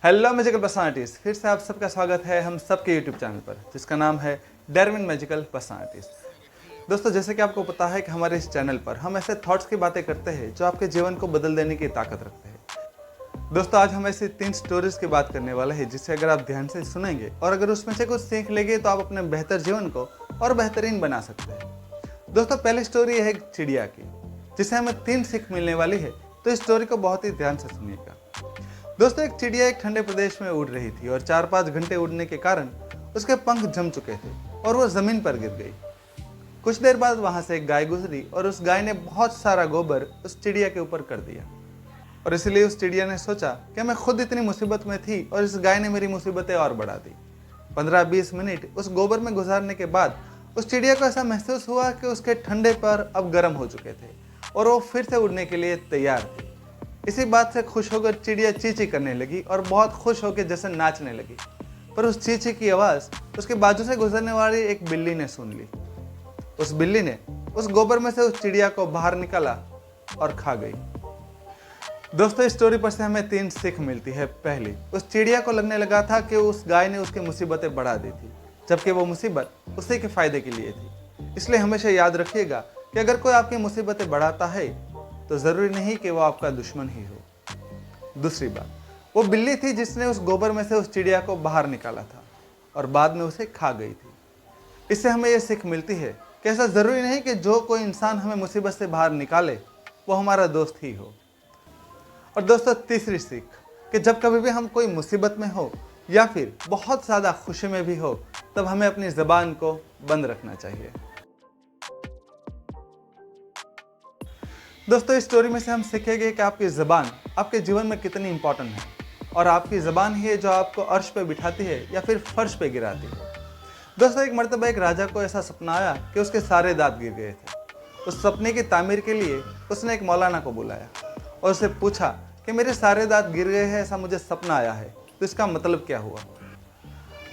Hello magical personalities, फिर से आप सबका स्वागत है हम सबके यूट्यूब चैनल पर जिसका नाम है डार्विन मैजिकल पर्सनालिटीज़। दोस्तों, जैसे कि आपको पता है कि हमारे इस चैनल पर हम ऐसे थॉट्स की बातें करते हैं जो आपके जीवन को बदल देने की ताकत रखते हैं। दोस्तों, आज हम ऐसी 3 स्टोरीज की बात करने वाले हैं जिसे अगर आप ध्यान से सुनेंगे और अगर उसमें से कुछ सीख लेंगे तो आप अपने बेहतर जीवन को और बेहतरीन बना सकते हैं। दोस्तों, पहली स्टोरी है एक चिड़िया की जिसे हमें 3 सीख मिलने वाली है, तो इस स्टोरी को बहुत ही ध्यान से सुनिएगा। दोस्तों, एक चिड़िया एक ठंडे प्रदेश में उड़ रही थी और 4-5 घंटे उड़ने के कारण उसके पंख जम चुके थे और वो जमीन पर गिर गई। कुछ देर बाद वहां से एक गाय गुजरी और उस गाय ने बहुत सारा गोबर उस चिड़िया के ऊपर कर दिया और इसलिए उस चिड़िया ने सोचा कि मैं खुद इतनी मुसीबत में थी और इस गाय ने मेरी मुसीबतें और बढ़ा दी। 15-20 मिनट उस गोबर में गुजारने के बाद उस चिड़िया को ऐसा महसूस हुआ कि उसके ठंडे पर अब गर्म हो चुके थे और वो फिर से उड़ने के लिए तैयार थी। इसी बात से खुश होकर चिड़िया चींची करने लगी और बहुत खुश होकर जैसे नाचने लगी। पर उस चींची की आवाज़ उसके बाजू से गुजरने वाली एक बिल्ली ने सुन ली। उस बिल्ली ने उस गोबर में से उस चिड़िया को बाहर निकाला और खा गई। दोस्तों, इस स्टोरी पर से हमें 3 सीख मिलती है। पहली, उस चिड़िया को लगने लगा था कि उस गाय ने उसकी मुसीबतें बढ़ा दी थी, जबकि वो मुसीबत उसी के फायदे के लिए थी। इसलिए हमेशा याद रखिएगा कि अगर कोई आपकी मुसीबतें बढ़ाता है तो ज़रूरी नहीं कि वो आपका दुश्मन ही हो। दूसरी बात, वो बिल्ली थी जिसने उस गोबर में से उस चिड़िया को बाहर निकाला था और बाद में उसे खा गई थी। इससे हमें ये सीख मिलती है कि ऐसा ज़रूरी नहीं कि जो कोई इंसान हमें मुसीबत से बाहर निकाले वो हमारा दोस्त ही हो। और दोस्तों, तीसरी सीख कि जब कभी भी हम कोई मुसीबत में हो या फिर बहुत ज़्यादा खुशी में भी हो, तब हमें अपनी ज़बान को बंद रखना चाहिए। दोस्तों, इस स्टोरी में से हम सीखेंगे कि आपकी ज़बान आपके जीवन में कितनी इंपॉर्टेंट है और आपकी ज़बान ही है जो आपको अर्श पे बिठाती है या फिर फर्श पे गिराती है। दोस्तों, एक मर्तबा एक राजा को ऐसा सपना आया कि उसके सारे दांत गिर गए थे। उस सपने की तामीर के लिए उसने एक मौलाना को बुलाया और उससे पूछा कि मेरे सारे दांत गिर गए हैं, ऐसा मुझे सपना आया है, तो इसका मतलब क्या हुआ।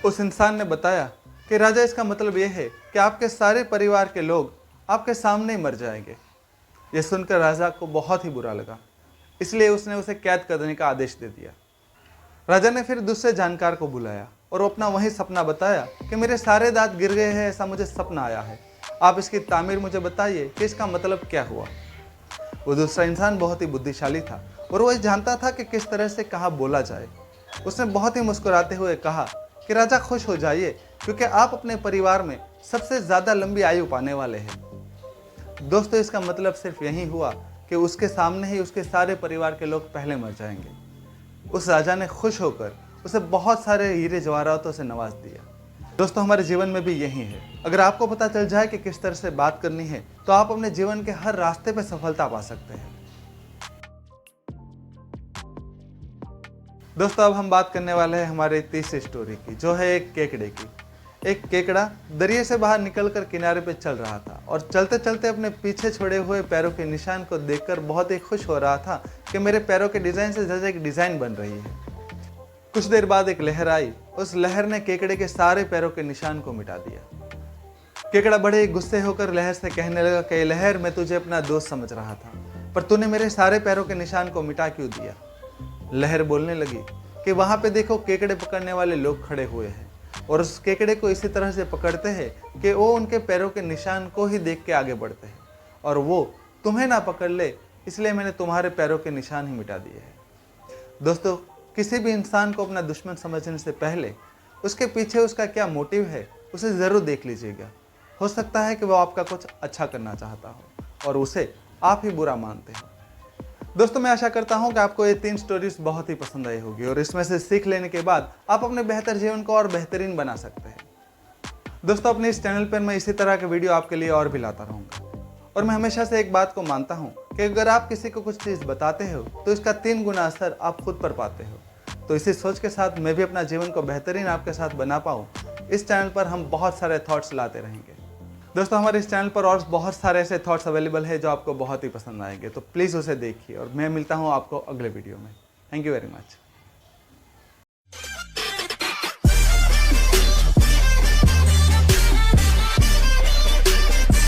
उस इंसान ने बताया कि राजा, इसका मतलब यह है कि आपके सारे परिवार के लोग आपके सामने ही मर जाएंगे। यह सुनकर राजा को बहुत ही बुरा लगा, इसलिए उसने उसे कैद करने का आदेश दे दिया। राजा ने फिर दूसरे जानकार को बुलाया और वो अपना वही सपना बताया कि मेरे सारे दांत गिर गए हैं, ऐसा मुझे सपना आया है, आप इसकी तामीर मुझे बताइए कि इसका मतलब क्या हुआ। वो दूसरा इंसान बहुत ही बुद्धिशाली था और वो जानता था कि किस तरह से कहाँ बोला जाए। उसने बहुत ही मुस्कुराते हुए कहा कि राजा, खुश हो जाइए क्योंकि आप अपने परिवार में सबसे ज़्यादा लंबी आयु पाने वाले हैं। दोस्तों, इसका मतलब सिर्फ यही हुआ कि उसके सामने ही उसके सारे परिवार के लोग पहले मर जाएंगे। उस राजा ने खुश होकर उसे बहुत सारे हीरे जवाहरातों से नवाज दिया। दोस्तों, हमारे जीवन में भी यही है। अगर आपको पता चल जाए कि किस तरह से बात करनी है तो आप अपने जीवन के हर रास्ते पर सफलता पा सकते हैं। दोस्तों, अब हम बात करने वाले हैं हमारे तीसरी स्टोरी की, जो है एक केकड़े की। एक केकड़ा दरिया से बाहर निकलकर किनारे पे चल रहा था और चलते चलते अपने पीछे छोड़े हुए पैरों के निशान को देखकर बहुत ही खुश हो रहा था कि मेरे पैरों के डिज़ाइन से जैसे एक डिज़ाइन बन रही है। कुछ देर बाद एक लहर आई। उस लहर ने केकड़े के सारे पैरों के निशान को मिटा दिया। केकड़ा बड़े ही गुस्से होकर लहर से कहने लगा कि लहर, मैं तुझे अपना दोस्त समझ रहा था, पर तूने मेरे सारे पैरों के निशान को मिटा क्यों दिया। लहर बोलने लगी कि वहाँ पे देखो, केकड़े पकड़ने वाले लोग खड़े हुए हैं और उस केकड़े को इसी तरह से पकड़ते हैं कि वो उनके पैरों के निशान को ही देख के आगे बढ़ते हैं और वो तुम्हें ना पकड़ ले, इसलिए मैंने तुम्हारे पैरों के निशान ही मिटा दिए हैं। दोस्तों, किसी भी इंसान को अपना दुश्मन समझने से पहले उसके पीछे उसका क्या मोटिव है उसे ज़रूर देख लीजिएगा। हो सकता है कि वो आपका कुछ अच्छा करना चाहता हो और उसे आप ही बुरा मानते हो। दोस्तों, मैं आशा करता हूं कि आपको ये 3 स्टोरीज बहुत ही पसंद आई होगी और इसमें से सीख लेने के बाद आप अपने बेहतर जीवन को और बेहतरीन बना सकते हैं। दोस्तों, अपने इस चैनल पर मैं इसी तरह के वीडियो आपके लिए और भी लाता रहूँगा और मैं हमेशा से एक बात को मानता हूँ कि अगर आप किसी को कुछ चीज़ बताते हो तो इसका 3 गुना असर आप खुद पर पाते हो। तो इसी सोच के साथ मैं भी अपना जीवन को बेहतरीन आपके साथ बना पाऊँ, इस चैनल पर हम बहुत सारे थॉट्स लाते रहेंगे। दोस्तों, हमारे इस चैनल पर और बहुत सारे ऐसे थॉट्स अवेलेबल है जो आपको बहुत ही पसंद आएंगे, तो प्लीज़ उसे देखिए और मैं मिलता हूँ आपको अगले वीडियो में। Thank you very much.